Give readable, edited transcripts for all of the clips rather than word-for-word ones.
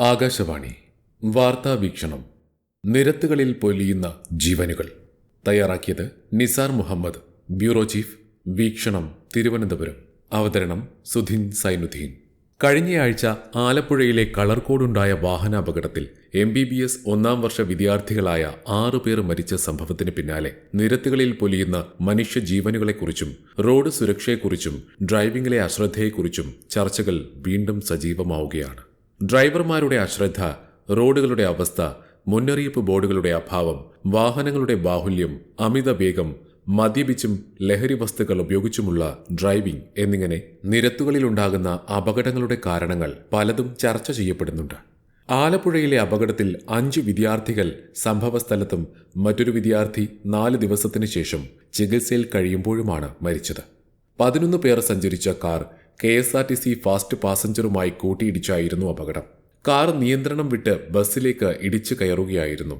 ആകാശവാണി വാർത്താ വീക്ഷണം. നിരത്തുകളിൽ പൊലിയുന്ന ജീവനുകൾ. തയ്യാറാക്കിയത് നിസാർ മുഹമ്മദ്, ബ്യൂറോ ചീഫ്, വീക്ഷണം, തിരുവനന്തപുരം. അവതരണം സുധിൻ സൈനുദ്ദീൻ. കഴിഞ്ഞയാഴ്ച ആലപ്പുഴയിലെ കളർകോടുണ്ടായ വാഹനാപകടത്തിൽ MBBS ഒന്നാം വർഷ വിദ്യാർത്ഥികളായ 6 പേർ മരിച്ച സംഭവത്തിന് പിന്നാലെ നിരത്തുകളിൽ പൊലിയുന്ന മനുഷ്യജീവനുകളെക്കുറിച്ചും റോഡ് സുരക്ഷയെക്കുറിച്ചും ഡ്രൈവിംഗിലെ അശ്രദ്ധയെക്കുറിച്ചും ചർച്ചകൾ വീണ്ടും സജീവമാവുകയാണ്. ഡ്രൈവർമാരുടെ അശ്രദ്ധ, റോഡുകളുടെ അവസ്ഥ, മുന്നറിയിപ്പ് ബോർഡുകളുടെ അഭാവം, വാഹനങ്ങളുടെ ബാഹുല്യം, അമിത വേഗം, മദ്യപിച്ചും ലഹരി വസ്തുക്കൾ ഉപയോഗിച്ചുമുള്ള ഡ്രൈവിംഗ് എന്നിങ്ങനെ നിരത്തുകളിലുണ്ടാകുന്ന അപകടങ്ങളുടെ കാരണങ്ങൾ പലതും ചർച്ച ചെയ്യപ്പെടുന്നുണ്ട്. ആലപ്പുഴയിലെ അപകടത്തിൽ 5 വിദ്യാർത്ഥികൾ സംഭവസ്ഥലത്തും മറ്റൊരു വിദ്യാർത്ഥി 4 ദിവസത്തിനു ശേഷം ചികിത്സയിൽ കഴിയുമ്പോഴുമാണ് മരിച്ചത്. 11 പേർ സഞ്ചരിച്ച കാർ KSRTC ഫാസ്റ്റ് പാസഞ്ചറുമായി കൂട്ടിയിടിച്ചായിരുന്നു അപകടം. കാർ നിയന്ത്രണം വിട്ട് ബസ്സിലേക്ക് ഇടിച്ചു കയറുകയായിരുന്നു.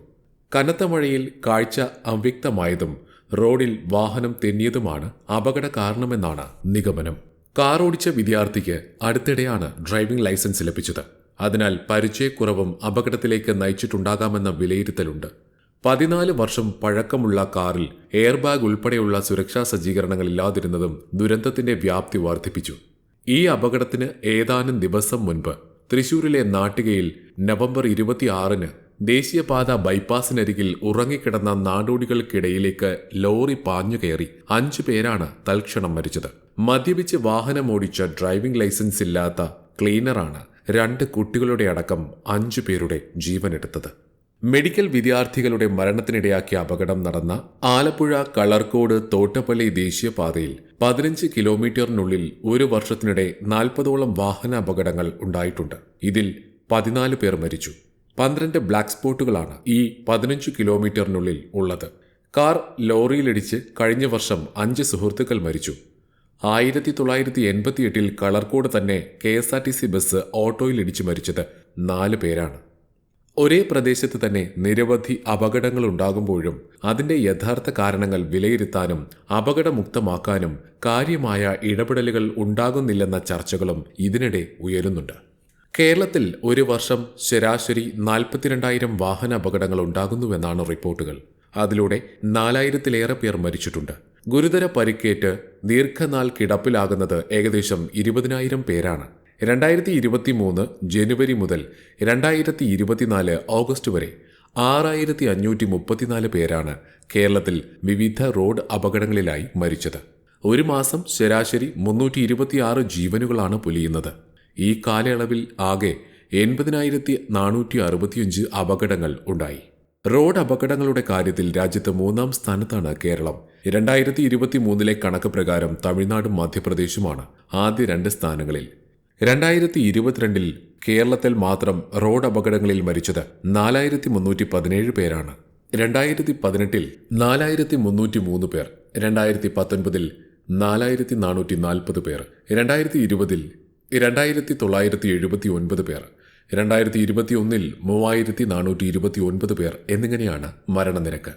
കനത്ത മഴയിൽ കാഴ്ച അവ്യക്തമായതും റോഡിൽ വാഹനം തെന്നിയതുമാണ് അപകട കാരണമെന്നാണ് നിഗമനം. കാർ ഓടിച്ച വിദ്യാർത്ഥിക്ക് അടുത്തിടെയാണ് ഡ്രൈവിംഗ് ലൈസൻസ് ലഭിച്ചത്. അതിനാൽ പരിചയക്കുറവും അപകടത്തിലേക്ക് നയിച്ചിട്ടുണ്ടാകാമെന്ന വിലയിരുത്തലുണ്ട്. 14 വർഷം പഴക്കമുള്ള കാറിൽ എയർ ബാഗ് ഉൾപ്പെടെയുള്ള സുരക്ഷാ സജ്ജീകരണങ്ങൾ ഇല്ലാതിരുന്നതും ദുരന്തത്തിന്റെ വ്യാപ്തി വർദ്ധിപ്പിച്ചു. ഈ അപകടത്തിന് ഏതാനും ദിവസം മുൻപ് തൃശൂരിലെ നാട്ടികയിൽ നവംബർ 26-ന് ദേശീയപാത ബൈപ്പാസിനരികിൽ ഉറങ്ങിക്കിടന്ന നാടോടികൾക്കിടയിലേക്ക് ലോറി പാഞ്ഞുകയറി 5 പേരാണ് തൽക്ഷണം മരിച്ചത്. മദ്യപിച്ച് വാഹനമോടിച്ച ഡ്രൈവിംഗ് ലൈസൻസ് ഇല്ലാത്ത ക്ലീനറാണ് 2 കുട്ടികളുടെ അടക്കം 5 പേരുടെ ജീവനെടുത്തത്. മെഡിക്കൽ വിദ്യാർത്ഥികളുടെ മരണത്തിനിടയാക്കിയ അപകടം നടന്ന ആലപ്പുഴ കളർകോട് തോട്ടപ്പള്ളി ദേശീയപാതയിൽ 15 കിലോമീറ്ററിനുള്ളിൽ ഒരു വർഷത്തിനിടെ 40ഓളം വാഹനാപകടങ്ങൾ ഉണ്ടായിട്ടുണ്ട്. ഇതിൽ 14 പേർ മരിച്ചു. 12 ബ്ലാക്ക് സ്പോട്ടുകളാണ് ഈ 15 കിലോമീറ്ററിനുള്ളിൽ ഉള്ളത്. കാർ ലോറിയിലിടിച്ച് കഴിഞ്ഞ വർഷം 5 സുഹൃത്തുക്കൾ മരിച്ചു. 1988-ൽ കളർകോട് തന്നെ KSRTC ബസ് ഓട്ടോയിലിടിച്ച് മരിച്ചത് 4 പേരാണ്. ഒരേ പ്രദേശത്ത് തന്നെ നിരവധി അപകടങ്ങളുണ്ടാകുമ്പോഴും അതിന്റെ യഥാർത്ഥ കാരണങ്ങൾ വിലയിരുത്താനും അപകടമുക്തമാക്കാനും കാര്യമായ ഇടപെടലുകൾ ഉണ്ടാകുന്നില്ലെന്ന ചർച്ചകളും ഇതിനിടെ ഉയരുന്നുണ്ട്. കേരളത്തിൽ ഒരു വർഷം ശരാശരി 42,000 വാഹന അപകടങ്ങൾ ഉണ്ടാകുന്നുവെന്നാണ് റിപ്പോർട്ടുകൾ. അതിലൂടെ 4,000-ലേറെ പേർ മരിച്ചിട്ടുണ്ട്. ഗുരുതര പരിക്കേറ്റ് ദീർഘനാൾ കിടപ്പിലാകുന്നത് ഏകദേശം 20,000 പേരാണ്. 2023 ജനുവരി മുതൽ 2024 ഓഗസ്റ്റ് വരെ 6,534 പേരാണ് കേരളത്തിൽ വിവിധ റോഡ് അപകടങ്ങളിലായി മരിച്ചത്. ഒരു മാസം ശരാശരി 326 ജീവനുകളാണ് പൊലിയുന്നത്. ഈ കാലയളവിൽ ആകെ 80,465 അപകടങ്ങൾ ഉണ്ടായി. റോഡ് അപകടങ്ങളുടെ കാര്യത്തിൽ രാജ്യത്ത് 3-ാം സ്ഥാനത്താണ് കേരളം. 2023 കണക്ക് പ്രകാരം തമിഴ്നാടും മധ്യപ്രദേശുമാണ് ആദ്യ 2 സ്ഥാനങ്ങളിൽ. 2022 കേരളത്തിൽ മാത്രം റോഡ് അപകടങ്ങളിൽ മരിച്ചത് 4,317 പേരാണ്. 2018 4,303 പേർ, 2019 4,440 പേർ, 2020 2,979 പേർ, 2021 3,429 പേർ എന്നിങ്ങനെയാണ് മരണനിരക്ക്.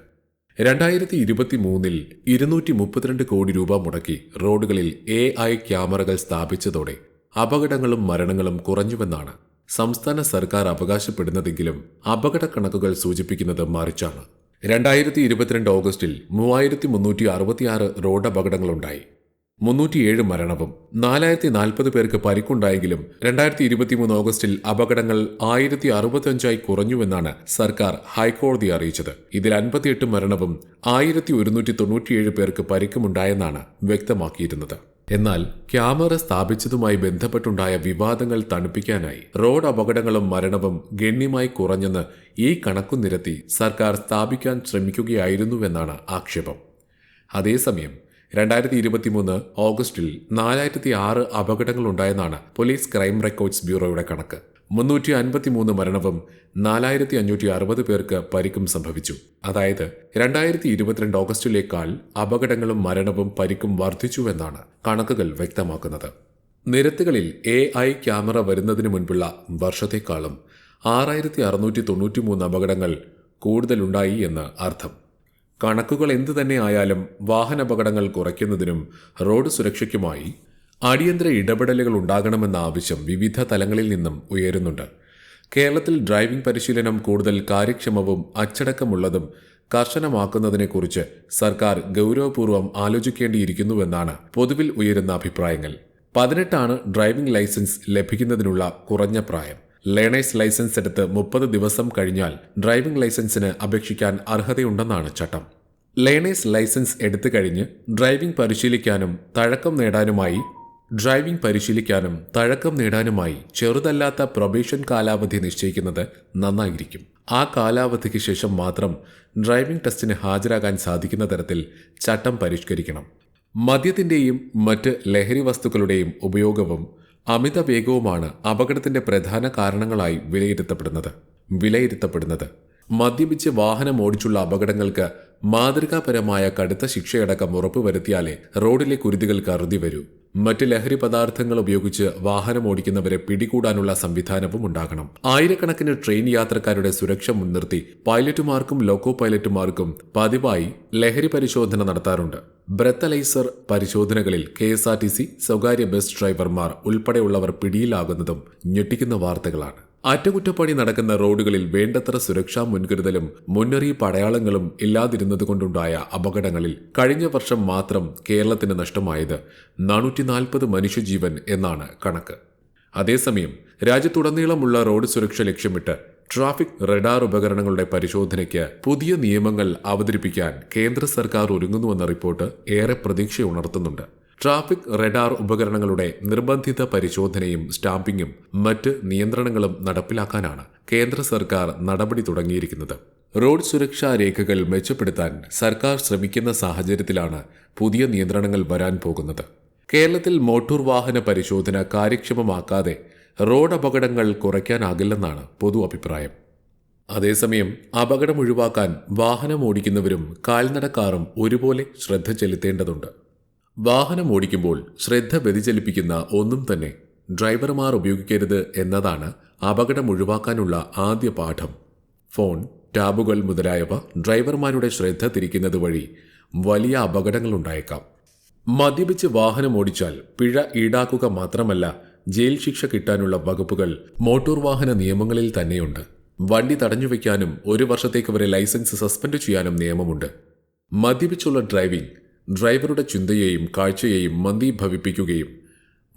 2023 232 കോടി രൂപ മുടക്കി റോഡുകളിൽ AI ക്യാമറകൾ സ്ഥാപിച്ചതോടെ അപകടങ്ങളും മരണങ്ങളും കുറഞ്ഞുവെന്നാണ് സംസ്ഥാന സർക്കാർ അവകാശപ്പെടുന്നതെങ്കിലും അപകട കണക്കുകൾ സൂചിപ്പിക്കുന്നത് മറിച്ചാണ്. 2022 ഓഗസ്റ്റിൽ 3,366 റോഡ് അപകടങ്ങളുണ്ടായി. 307 മരണവും 4,040 പേർക്ക് പരിക്കുണ്ടായെങ്കിലും 2023 ഓഗസ്റ്റിൽ അപകടങ്ങൾ 1,065 കുറഞ്ഞുവെന്നാണ് സർക്കാർ ഹൈക്കോടതിയെ അറിയിച്ചത്. ഇതിൽ 58 മരണവും 1,197 പേർക്ക് പരിക്കുമുണ്ടായെന്നാണ് വ്യക്തമാക്കിയിരുന്നത്. എന്നാൽ ക്യാമറ സ്ഥാപിച്ചതുമായി ബന്ധപ്പെട്ടുണ്ടായ വിവാദങ്ങൾ തണുപ്പിക്കാനായി റോഡ് അപകടങ്ങളും മരണവും ഗണ്യമായി കുറഞ്ഞെന്ന് ഈ കണക്കു നിരത്തി സർക്കാർ സ്ഥാപിക്കാൻ ശ്രമിക്കുകയായിരുന്നുവെന്നാണ് ആക്ഷേപം. അതേസമയം 2023 ഓഗസ്റ്റിൽ 4,006 അപകടങ്ങളുണ്ടായെന്നാണ് പോലീസ് ക്രൈം റെക്കോർഡ്സ് ബ്യൂറോയുടെ കണക്ക്. 353 മരണവും 4,560 പേർക്ക് പരിക്കും സംഭവിച്ചു. അതായത് 2022 ഓഗസ്റ്റിലേക്കാൾ അപകടങ്ങളും മരണവും പരിക്കും വർദ്ധിച്ചുവെന്നാണ് കണക്കുകൾ വ്യക്തമാക്കുന്നത്. നിരത്തുകളിൽ AI ക്യാമറ വരുന്നതിന് മുൻപുള്ള വർഷത്തേക്കാളും 6,693 അപകടങ്ങൾ കൂടുതലുണ്ടായി എന്ന് അർത്ഥം. കണക്കുകൾ എന്തു തന്നെ ആയാലും വാഹനാപകടങ്ങൾ കുറയ്ക്കുന്നതിനും റോഡ് സുരക്ഷയ്ക്കുമായി അടിയന്തര ഇടപെടലുകൾ ഉണ്ടാകണമെന്ന ആവശ്യം വിവിധ തലങ്ങളിൽ നിന്നും ഉയരുന്നുണ്ട്. കേരളത്തിൽ ഡ്രൈവിംഗ് പരിശീലനം കൂടുതൽ കാര്യക്ഷമവും അച്ചടക്കമുള്ളതും കർശനമാക്കുന്നതിനെക്കുറിച്ച് സർക്കാർ ഗൗരവപൂർവ്വം ആലോചിക്കേണ്ടിയിരിക്കുന്നുവെന്നാണ് പൊതുവിൽ ഉയരുന്ന അഭിപ്രായങ്ങൾ. 18 ഡ്രൈവിംഗ് ലൈസൻസ് ലഭിക്കുന്നതിനുള്ള കുറഞ്ഞ പ്രായം. ലേണേഴ്സ് ലൈസൻസ് എടുത്ത് 30 ദിവസം കഴിഞ്ഞാൽ ഡ്രൈവിംഗ് ലൈസൻസിന് അപേക്ഷിക്കാൻ അർഹതയുണ്ടെന്നാണ് ചട്ടം. ലേണേഴ്സ് ലൈസൻസ് എടുത്തു കഴിഞ്ഞ് ഡ്രൈവിംഗ് പരിശീലിക്കാനും തഴക്കം നേടാനുമായി ചെറുതല്ലാത്ത പ്രൊബേഷൻ കാലാവധി നിശ്ചയിക്കുന്നത് നന്നായിരിക്കും. ആ കാലാവധിക്ക് ശേഷം മാത്രം ഡ്രൈവിംഗ് ടെസ്റ്റിന് ഹാജരാകാൻ സാധിക്കുന്ന തരത്തിൽ ചട്ടം പരിഷ്കരിക്കണം. മദ്യത്തിന്റെയും മറ്റ് ലഹരി വസ്തുക്കളുടെയും ഉപയോഗവും അമിത വേഗവുമാണ് അപകടത്തിന്റെ പ്രധാന കാരണങ്ങളായി വിലയിരുത്തപ്പെടുന്നത്. മദ്യപിച്ച് വാഹനം ഓടിച്ചുള്ള അപകടങ്ങൾക്ക് മാതൃകാപരമായ കടുത്ത ശിക്ഷയടക്കം ഉറപ്പുവരുത്തിയാലേ റോഡിലെ കുരുതികൾക്ക് അറുതി വരൂ. മറ്റ് ലഹരി പദാർത്ഥങ്ങൾ ഉപയോഗിച്ച് വാഹനം ഓടിക്കുന്നവരെ പിടികൂടാനുള്ള സംവിധാനവും ഉണ്ടാകണം. ആയിരക്കണക്കിന് ട്രെയിൻ യാത്രക്കാരുടെ സുരക്ഷ മുൻനിർത്തി പൈലറ്റുമാർക്കും ലോക്കോ പൈലറ്റുമാർക്കും പതിവായി ലഹരി പരിശോധന നടത്താറുണ്ട്. ബ്രെത്തലൈസർ പരിശോധനകളിൽ KSRTC സ്വകാര്യ ബസ് ഡ്രൈവർമാർ ഉൾപ്പെടെയുള്ളവർ പിടിയിലാകുന്നതും ഞെട്ടിക്കുന്ന വാർത്തകളാണ്. അറ്റകുറ്റപ്പണി നടക്കുന്ന റോഡുകളിൽ വേണ്ടത്ര സുരക്ഷാ മുൻകരുതലും മുന്നറിയിപ്പ് അടയാളങ്ങളും ഇല്ലാതിരുന്നതുകൊണ്ടുണ്ടായ അപകടങ്ങളിൽ കഴിഞ്ഞ വർഷം മാത്രം കേരളത്തിന് നഷ്ടമായത് 440 മനുഷ്യജീവൻ എന്നാണ് കണക്ക്. അതേസമയം രാജ്യത്തുടനീളമുള്ള റോഡ് സുരക്ഷ ലക്ഷ്യമിട്ട് ട്രാഫിക് റഡാർ ഉപകരണങ്ങളുടെ പരിശോധനയ്ക്ക് പുതിയ നിയമങ്ങൾ അവതരിപ്പിക്കാൻ കേന്ദ്ര സർക്കാർ ഒരുങ്ങുന്നുവെന്ന റിപ്പോർട്ട് ഏറെ പ്രതീക്ഷയുണർത്തുന്നുണ്ട്. ട്രാഫിക് റഡാർ ഉപകരണങ്ങളുടെ നിർബന്ധിത പരിശോധനയും സ്റ്റാമ്പിങ്ങും മറ്റ് നിയന്ത്രണങ്ങളും നടപ്പിലാക്കാനാണ് കേന്ദ്ര സർക്കാർ നടപടി തുടങ്ങിയിരിക്കുന്നത്. റോഡ് സുരക്ഷാ രേഖകൾ മെച്ചപ്പെടുത്താൻ സർക്കാർ ശ്രമിക്കുന്ന സാഹചര്യത്തിലാണ് പുതിയ നിയന്ത്രണങ്ങൾ വരാൻ പോകുന്നത്. കേരളത്തിൽ മോട്ടോർ വാഹന പരിശോധന കാര്യക്ഷമമാക്കാതെ റോഡ് അപകടങ്ങൾ കുറയ്ക്കാനാകില്ലെന്നാണ് പൊതു അഭിപ്രായം. അതേസമയം അപകടം ഒഴിവാക്കാൻ വാഹനം ഓടിക്കുന്നവരും കാൽനടക്കാരും ഒരുപോലെ ശ്രദ്ധ ചെലുത്തേണ്ടതുണ്ട്. വാഹനം ഓടിക്കുമ്പോൾ ശ്രദ്ധ വ്യതിചലിപ്പിക്കുന്ന ഒന്നും തന്നെ ഡ്രൈവർമാർ ഉപയോഗിക്കരുത് എന്നതാണ് അപകടം ഒഴിവാക്കാനുള്ള ആദ്യ പാഠം. ഫോൺ, ടാബുകൾ മുതലായവ ഡ്രൈവർമാരുടെ ശ്രദ്ധ തിരിക്കുന്നത് വഴി വലിയ അപകടങ്ങളുണ്ടായേക്കാം. മദ്യപിച്ച് വാഹനം ഓടിച്ചാൽ പിഴ ഈടാക്കുക മാത്രമല്ല, ജയിൽ ശിക്ഷ കിട്ടാനുള്ള വകുപ്പുകൾ മോട്ടോർ വാഹന നിയമങ്ങളിൽ തന്നെയുണ്ട്. വണ്ടി തടഞ്ഞുവെക്കാനും 1 വർഷത്തേക്ക് വരെ ലൈസൻസ് സസ്പെൻഡ് ചെയ്യാനും നിയമമുണ്ട്. മദ്യപിച്ചുള്ള ഡ്രൈവിംഗ് ഡ്രൈവറുടെ ചിന്തയെയും കാഴ്ചയെയും മന്ദീഭവിപ്പിക്കുകയും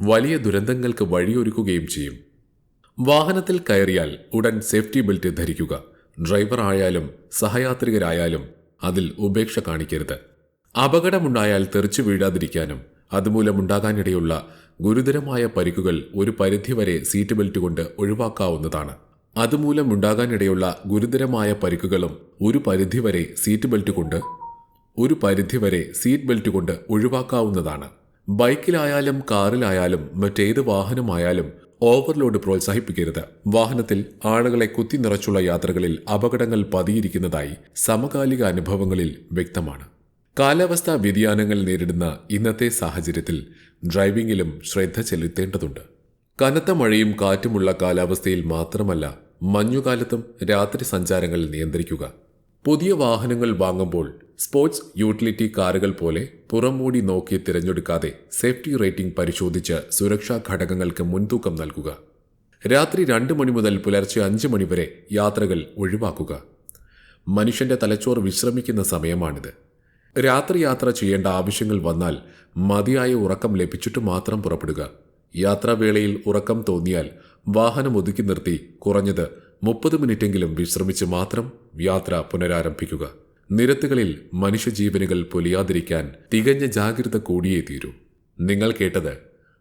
വലിയ ദുരന്തങ്ങൾക്ക് വഴിയൊരുക്കുകയും ചെയ്യും. വാഹനത്തിൽ കയറിയാൽ ഉടൻ സേഫ്റ്റി ബെൽറ്റ് ധരിക്കുക. ഡ്രൈവർ ആയാലും സഹയാത്രികരായാലും അതിൽ ഉപേക്ഷ കാണിക്കരുത്. അപകടമുണ്ടായാൽ തെറിച്ചു വീഴാതിരിക്കാനും അതുമൂലമുണ്ടാകാനിടയുള്ള ഗുരുതരമായ പരിക്കുകൾ ഒരു പരിധിവരെ സീറ്റ് ബെൽറ്റ് കൊണ്ട് ഒഴിവാക്കാവുന്നതാണ്. അതുമൂലമുണ്ടാകാനിടയുള്ള ഗുരുതരമായ പരിക്കുകളും ഒരു പരിധിവരെ സീറ്റ് ബെൽറ്റ് കൊണ്ട് ഒഴിവാക്കാവുന്നതാണ്. ബൈക്കിലായാലും കാറിലായാലും മറ്റേത് വാഹനമായാലും ഓവർലോഡ് പ്രോത്സാഹിപ്പിക്കരുത്. വാഹനത്തിൽ ആളുകളെ കുത്തി നിറച്ചുള്ള യാത്രകളിൽ അപകടങ്ങൾ പതിയിരിക്കുന്നതായി സമകാലിക അനുഭവങ്ങളിൽ വ്യക്തമാണ്. കാലാവസ്ഥാ വ്യതിയാനങ്ങൾ നേരിടുന്ന ഇന്നത്തെ സാഹചര്യത്തിൽ ഡ്രൈവിംഗിലും ശ്രദ്ധ ചെലുത്തേണ്ടതുണ്ട്. കനത്ത മഴയും കാറ്റുമുള്ള കാലാവസ്ഥയിൽ മാത്രമല്ല, മഞ്ഞുകാലത്തും രാത്രി സഞ്ചാരങ്ങൾ നിയന്ത്രിക്കുക. പുതിയ വാഹനങ്ങൾ വാങ്ങുമ്പോൾ സ്പോർട്സ് യൂട്ടിലിറ്റി കാറുകൾ പോലെ പുറംമൂടി നോക്കി തിരഞ്ഞെടുക്കാതെ സേഫ്റ്റി റേറ്റിംഗ് പരിശോധിച്ച് സുരക്ഷാ ഘടകങ്ങൾക്ക് മുൻതൂക്കം നൽകുക. രാത്രി 2 മണി മുതൽ പുലർച്ചെ 5 മണി വരെ യാത്രകൾ ഒഴിവാക്കുക. മനുഷ്യന്റെ തലച്ചോറ് വിശ്രമിക്കുന്ന സമയമാണിത്. രാത്രി യാത്ര ചെയ്യേണ്ട ആവശ്യങ്ങൾ വന്നാൽ മതിയായ ഉറക്കം ലഭിച്ചിട്ട് മാത്രം പുറപ്പെടുക. യാത്രാവേളയിൽ ഉറക്കം തോന്നിയാൽ വാഹനം ഒതുക്കി നിർത്തി കുറഞ്ഞത് 30 മിനിറ്റെങ്കിലും വിശ്രമിച്ച് മാത്രം യാത്ര പുനരാരംഭിക്കുക. നിരത്തുകളിൽ മനുഷ്യജീവനുകൾ പൊലിയാതിരിക്കാൻ തികഞ്ഞ ജാഗ്രത കൂടിയേ തീരൂ. നിങ്ങൾ കേട്ടത്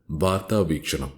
വാർത്താ വീക്ഷണം.